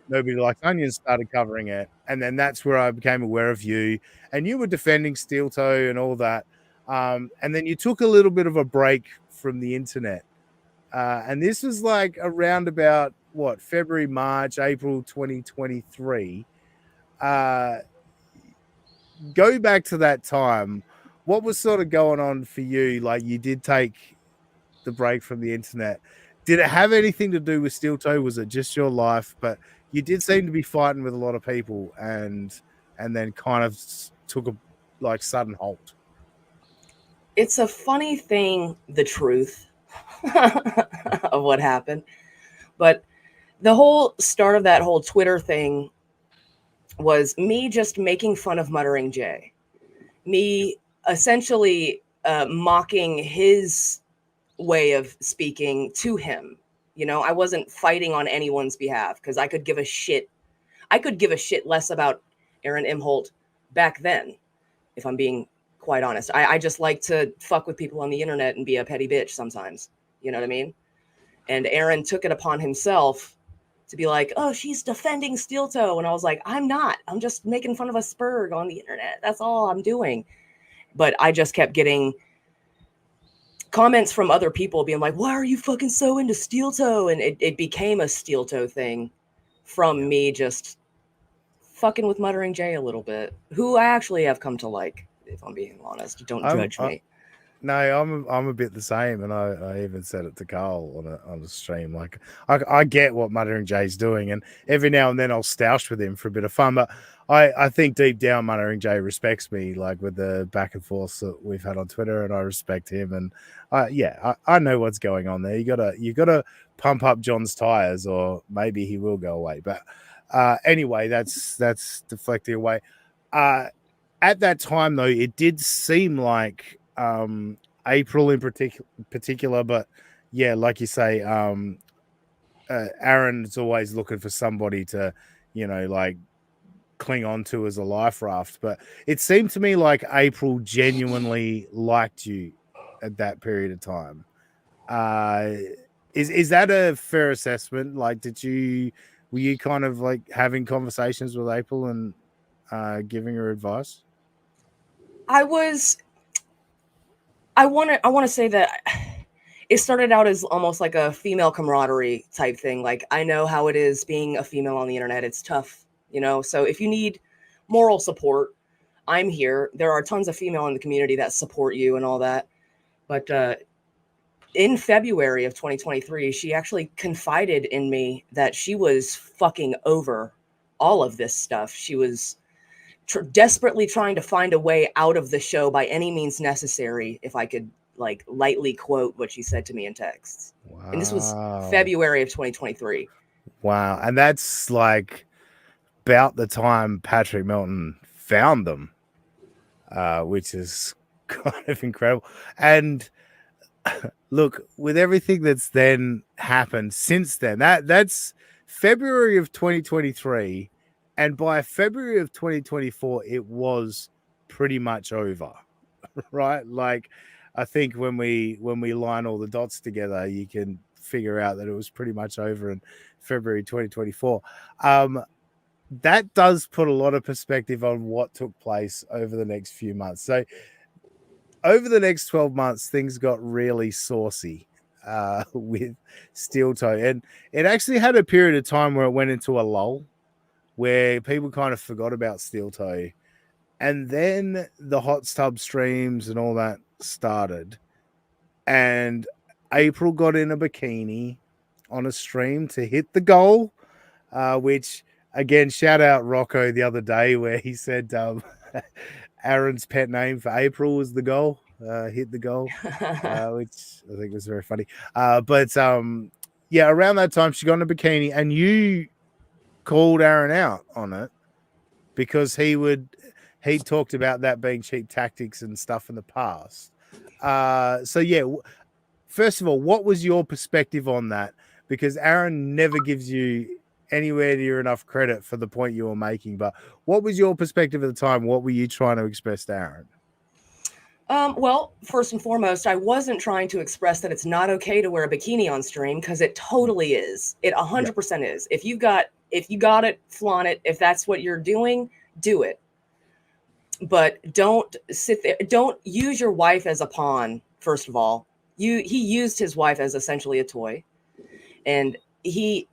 Nobody Likes Onions started covering it, and then that's where I became aware of you, and you were defending Steeltoe and all that. And then you took a little bit of a break from the internet, and this was like around about what February, March, April 2023. Uh, go back to that time. What was sort of going on for you? Like you did take the break from the internet. Did it have anything to do with Steeltoe? Was it just your life? But you did seem to be fighting with a lot of people, and then kind of took a like sudden halt. It's a funny thing, the truth of what happened. But the whole start of that whole Twitter thing was me just making fun of Muttering Jay, me essentially mocking his way of speaking to him. You know, I wasn't fighting on anyone's behalf because I could give a shit. I could give a shit less about Aaron Imholt back then, if I'm being quite honest. I just like to fuck with people on the internet and be a petty bitch sometimes. You know what I mean? And Aaron took it upon himself to be like, oh, she's defending Steeltoe. And I was like, I'm not. I'm just making fun of a Spurg on the internet. That's all I'm doing. But I just kept getting comments from other people being like, why are you fucking so into Steeltoe? And it became a Steeltoe thing from me just fucking with Muttering Jay a little bit, who I actually have come to like, if I'm being honest. Don't judge I, me. No, I'm a bit the same, and I even said it to Carl on a stream. Like I get what Muttering Jay's doing, and every now and then I'll stoush with him for a bit of fun. But I think deep down Muttering Jay respects me, like with the back and forth that we've had on Twitter, and I respect him. And I know what's going on there. You gotta pump up John's tires, or maybe he will go away. But anyway, that's deflecting away. At that time though, it did seem like April in particular, but yeah, like you say, Aaron's always looking for somebody to, like cling on to as a life raft. But it seemed to me like April genuinely liked you at that period of time. Uh, is that a fair assessment? Like, were you kind of like having conversations with April and giving her advice? I was I want to say that it started out as almost like a female camaraderie type thing. Like I know how it is being a female on the internet. It's tough, you know. So if you need moral support, I'm here. There are tons of female in the community that support you and all that. But in February of 2023, she actually confided in me that she was fucking over all of this stuff. She was desperately trying to find a way out of the show by any means necessary, if I could like lightly quote what she said to me in texts. And this was Wow. February of 2023. Wow. And that's like about the time Patrick Melton found them, which is kind of incredible. And look, with everything that's then happened since then, that's February of 2023. And by February of 2024, it was pretty much over, right? Like, I think when we line all the dots together, you can figure out that it was pretty much over in February 2024. That does put a lot of perspective on what took place over the next few months. So over the next 12 months, things got really saucy with Steeltoe. And it actually had a period of time where it went into a lull where people kind of forgot about Steeltoe. And then the hot tub streams and all that started. And April got in a bikini on a stream to hit the goal, which again, shout out Rocco the other day where he said Aaron's pet name for April was the goal, hit the goal, which I think was very funny. But yeah, around that time she got in a bikini, and you called Aaron out on it because he talked about that being cheap tactics and stuff in the past. So yeah, first of all, what was your perspective on that? Because Aaron never gives you anywhere near enough credit for the point you were making. But what was your perspective at the time? What were you trying to express to Aaron? Well, first and foremost, I wasn't trying to express that it's not okay to wear a bikini on stream because it totally is. It Yeah. 100% is. If you've got If you got it, flaunt it. If that's what you're doing, do it. But don't sit there. Don't use your wife as a pawn. First of all, he used his wife as essentially a toy, and he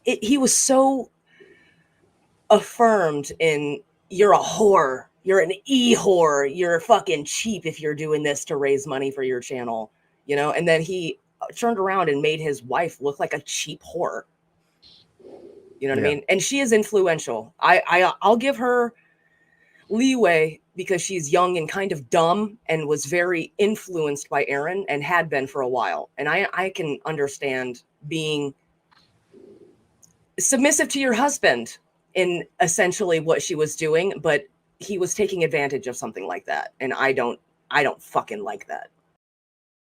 was so affirmed in, you're a whore, you're an e-whore, you're fucking cheap if you're doing this to raise money for your channel, and then he turned around and made his wife look like a cheap whore. You know what I mean? And she is influential. I'll give her leeway because she's young and kind of dumb and was very influenced by Aaron and had been for a while. And I can understand being submissive to your husband in essentially what she was doing, but he was taking advantage of something like that. And I don't fucking like that.